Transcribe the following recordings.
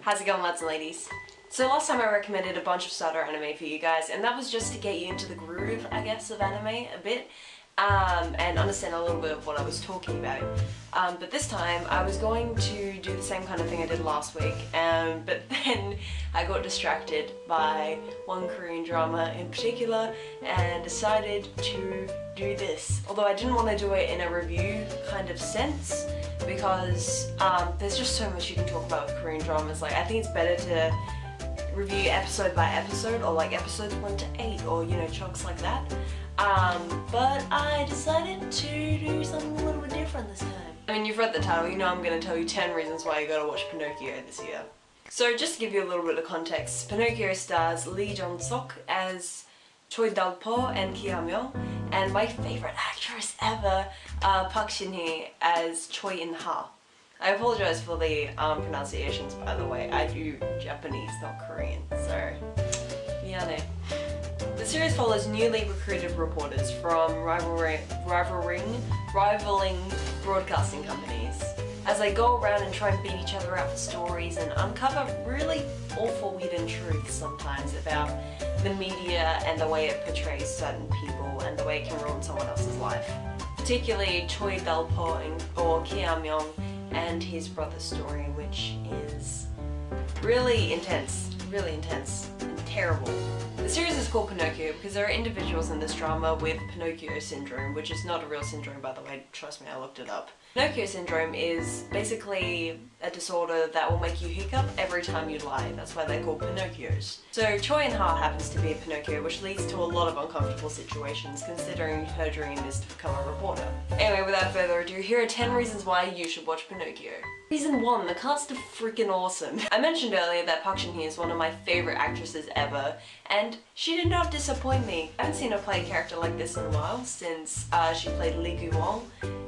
How's it going, lads and ladies? So last time I recommended a bunch of starter anime for you guys, and that was just to get you into the groove, I guess, of anime a bit, and understand a little bit of what I was talking about. But this time I was going to do the same kind of thing I did last week, but then I got distracted by one Korean drama in particular and decided to do this. Although I didn't want to do it in a review kind of sense, because there's just so much you can talk about with Korean dramas. Like, I think it's better to review episode by episode, or like episodes 1 to 8, or you know, chunks like that. But I decided to do something a little bit different this time. I mean, you've read the title, you know I'm going to tell you 10 reasons why you gotta watch Pinocchio this year. So just to give you a little bit of context, Pinocchio stars Lee Jong-suk as Choi Dal-po and Ki Ha-myung, and my favourite actress ever, Park Shin-hye as Choi In-ha. I apologise for the pronunciations, by the way. I do Japanese, not Korean, so miane. The series follows newly recruited reporters from rivaling broadcasting companies as they go around and try and beat each other out for stories and uncover really awful hidden truths sometimes about the media and the way it portrays certain people and the way it can ruin someone else's life. Particularly Choi Dal-po or Ki Ha-myung and his brother's story, which is really intense and terrible. The series is called Pinocchio because there are individuals in this drama with Pinocchio syndrome, which is not a real syndrome, by the way, trust me, I looked it up. Pinocchio syndrome is basically a disorder that will make you hiccup every time you lie. That's why they're called Pinocchios. So Choi In-ha happens to be a Pinocchio, which leads to a lot of uncomfortable situations considering her dream is to become a reporter. Anyway, without further ado, here are 10 reasons why you should watch Pinocchio. Reason 1, the cast are freaking awesome. I mentioned earlier that Park Shin-hye is one of my favourite actresses ever, and she did not disappoint me. I haven't seen her play a character like this in a while, since she played Lee Gu-won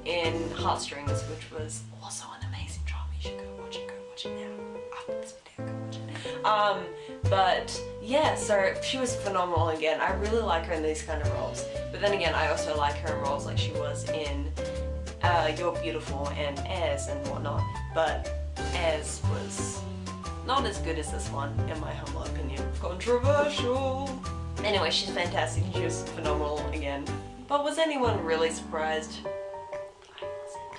in Heartstrings, which was also an amazing drama. You should go watch it now. After this video, go watch it. But yeah, so she was phenomenal again. I really like her in these kind of roles. But then again, I also like her in roles like she was in You're Beautiful and Airs and whatnot. But Airs was not as good as this one, in my humble opinion. Controversial! Anyway, she's fantastic and she was phenomenal again. But was anyone really surprised? I wasn't.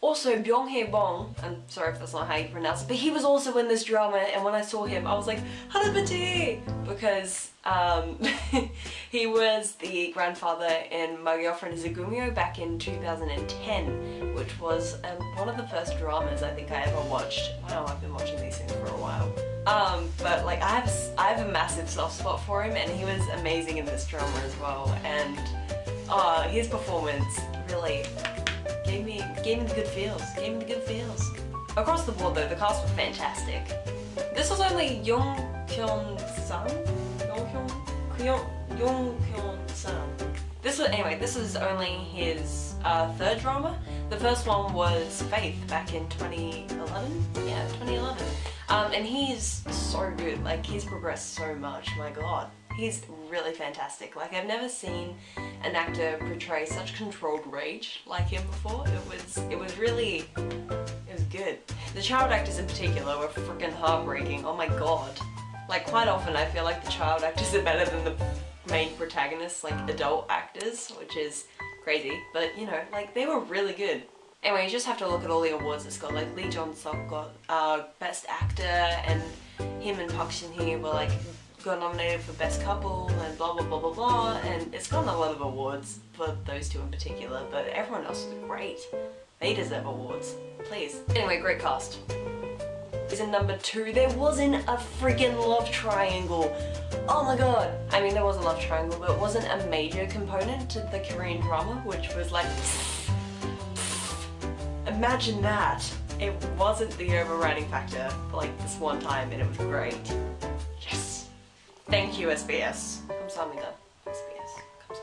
Also, Byung-hae-bong, I'm sorry if that's not how you pronounce it, but he was also in this drama, and when I saw him I was like, Hanabati! Because he was the grandfather in My Girlfriend is a Gumyo back in 2010, which was one of the first dramas I think I ever watched. Wow, I've been watching these things for a while. But like I have a massive soft spot for him, and he was amazing in this drama as well, and his performance really gave me the good feels. Across the board though, the cast was fantastic. This was only Young Kyun-san? This was only his third drama. The first one was Faith back in 2011? Yeah, 2011. And he's so good, like he's progressed so much, my god. He's really fantastic. Like, I've never seen an actor portray such controlled rage like him before. It was good. The child actors in particular were freaking heartbreaking, oh my god. Like, quite often I feel like the child actors are better than the main protagonists, like adult actors, which is crazy, but you know, like, they were really good. Anyway, you just have to look at all the awards it's got. Like, Lee Jong-suk got Best Actor, and him and Park Shin-hye were like, got nominated for Best Couple, and blah blah blah blah blah, and it's gotten a lot of awards for those two in particular, but everyone else was great. They deserve awards. Please. Anyway, great cast. Reason number 2, there wasn't a freaking love triangle. Oh my god. I mean, there was a love triangle, but it wasn't a major component to the Korean drama, which was like, imagine that. It wasn't the overriding factor for like this one time, and it was great. Yes. Thank you, SBS. Kamsahamnida. SBS. Kamsahamnida.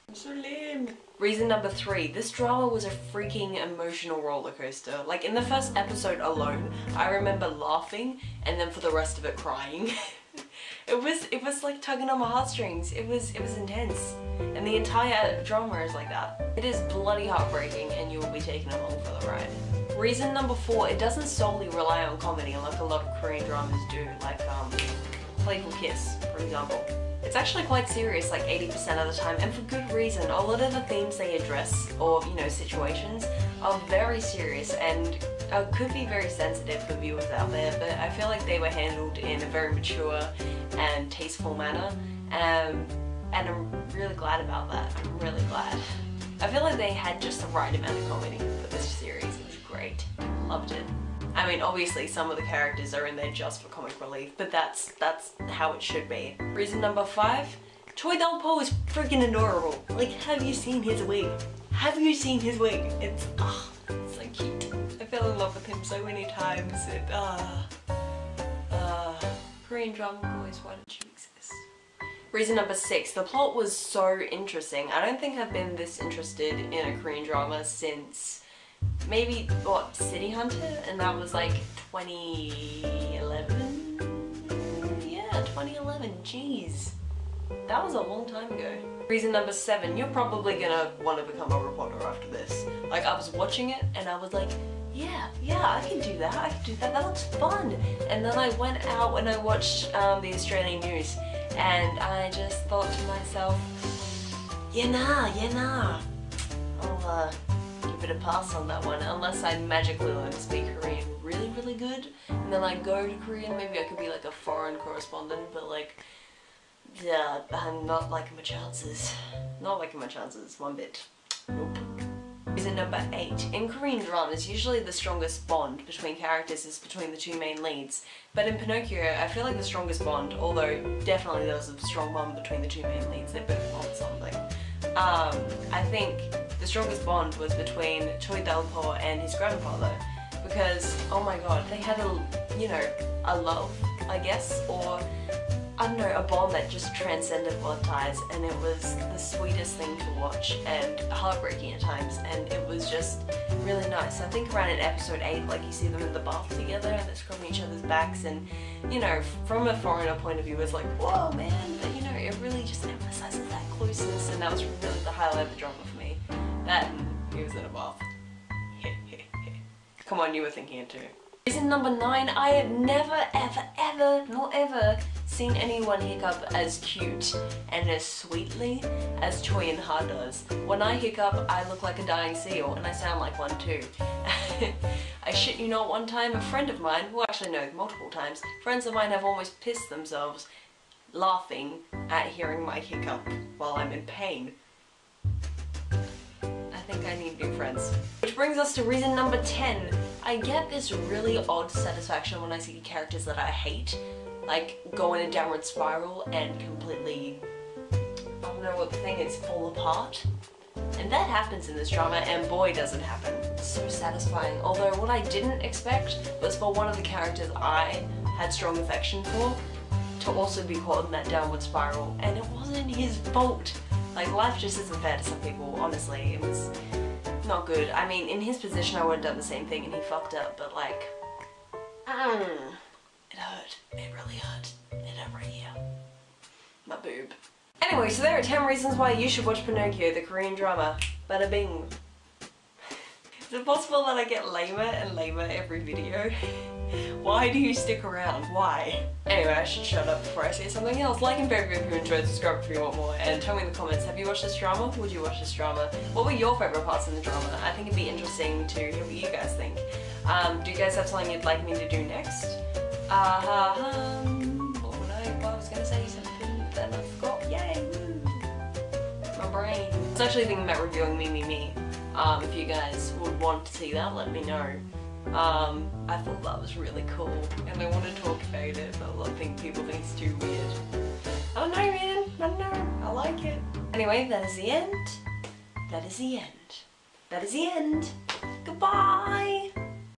I'm so lame. Reason number 3, this drama was a freaking emotional roller coaster. Like, in the first episode alone, I remember laughing and then for the rest of it crying. It was like tugging on my heartstrings. It was intense. And the entire drama is like that. It is bloody heartbreaking, and you will be taken along for the ride. Reason number 4, it doesn't solely rely on comedy like a lot of Korean dramas do, like Playful Kiss, for example. It's actually quite serious like 80% of the time, and for good reason. A lot of the themes they address, or you know, situations, are very serious and could be very sensitive for viewers out there, but I feel like they were handled in a very mature and tasteful manner, and I'm really glad about that. I'm really glad. I feel like they had just the right amount of comedy for this series. It was great. Loved it. I mean, obviously some of the characters are in there just for comic relief, but that's how it should be. Reason number 5, Choi Dal-po is freaking adorable. Like, have you seen his wig? Have you seen his wig? It's so cute. I fell in love with him so many times. Korean drama boys, why don't you exist? Reason number 6, the plot was so interesting. I don't think I've been this interested in a Korean drama since maybe, what, City Hunter? And that was like 2011? Yeah, 2011, jeez. That was a long time ago. Reason number 7, you're probably gonna want to become a reporter after this. Like, I was watching it and I was like, yeah, I can do that, that looks fun. And then I went out and I watched the Australian news, and I just thought to myself, nah, I'll give it a pass on that one, unless I magically learn to speak Korean really good, and then I go to Korea, maybe I could be like a foreign correspondent, but like, yeah, I'm not liking my chances. Not liking my chances one bit. Nope. Reason number 8. In Korean dramas, usually the strongest bond between characters is between the two main leads. But in Pinocchio, I feel like the strongest bond, although definitely there was a strong bond between the two main leads, they both want something. I think the strongest bond was between Choi Dal-po and his grandfather. Because, oh my god, they had a love, I guess, or I don't know, a bond that just transcended blood ties, and it was the sweetest thing to watch and heartbreaking at times, and it was just really nice. I think around in episode 8, like, you see them in the bath together and they're scrubbing each other's backs, and you know, from a foreigner point of view, it's like, whoa man, but you know, it really just emphasizes that closeness, and that was really the highlight of the drama for me. That and he was in a bath. Come on, you were thinking it too. Reason number 9, I have never ever seen anyone hiccup as cute and as sweetly as Choi and Ha does. When I hiccup, I look like a dying seal, and I sound like one too. I shit you not, one time a friend of mine, well actually no, multiple times, friends of mine have almost pissed themselves laughing at hearing my hiccup while I'm in pain. I think I need new friends. Which brings us to reason number 10. I get this really odd satisfaction when I see characters that I hate, like, go in a downward spiral and completely, I don't know what the thing is, fall apart. And that happens in this drama, and boy does it happen. It's so satisfying. Although what I didn't expect was for one of the characters I had strong affection for to also be caught in that downward spiral, and it wasn't his fault. Like, life just isn't fair to some people, honestly. It was not good. I mean, in his position I would have done the same thing and he fucked up, but like, it hurt. It really hurt. It hurt right here. My boob. Anyway, so there are 10 reasons why you should watch Pinocchio, the Korean drama. Bada bing. Is it possible that I get lamer and lamer every video? Why do you stick around? Why? Anyway, I should shut up before I say something else. Like and favorite if you enjoyed, subscribe if you want more, and tell me in the comments, have you watched this drama? Would you watch this drama? What were your favourite parts in the drama? I think it'd be interesting to hear what you guys think. Do you guys have something you'd like me to do next? What would I was gonna say something, then I forgot. Yay! My brain. I was actually thinking about reviewing Me. If you guys would want to see that, let me know. I thought that was really cool, and I want to talk about it, but I think people think it's too weird. I don't know, man. I don't know. I like it. Anyway, that is the end. That is the end. That is the end. Goodbye!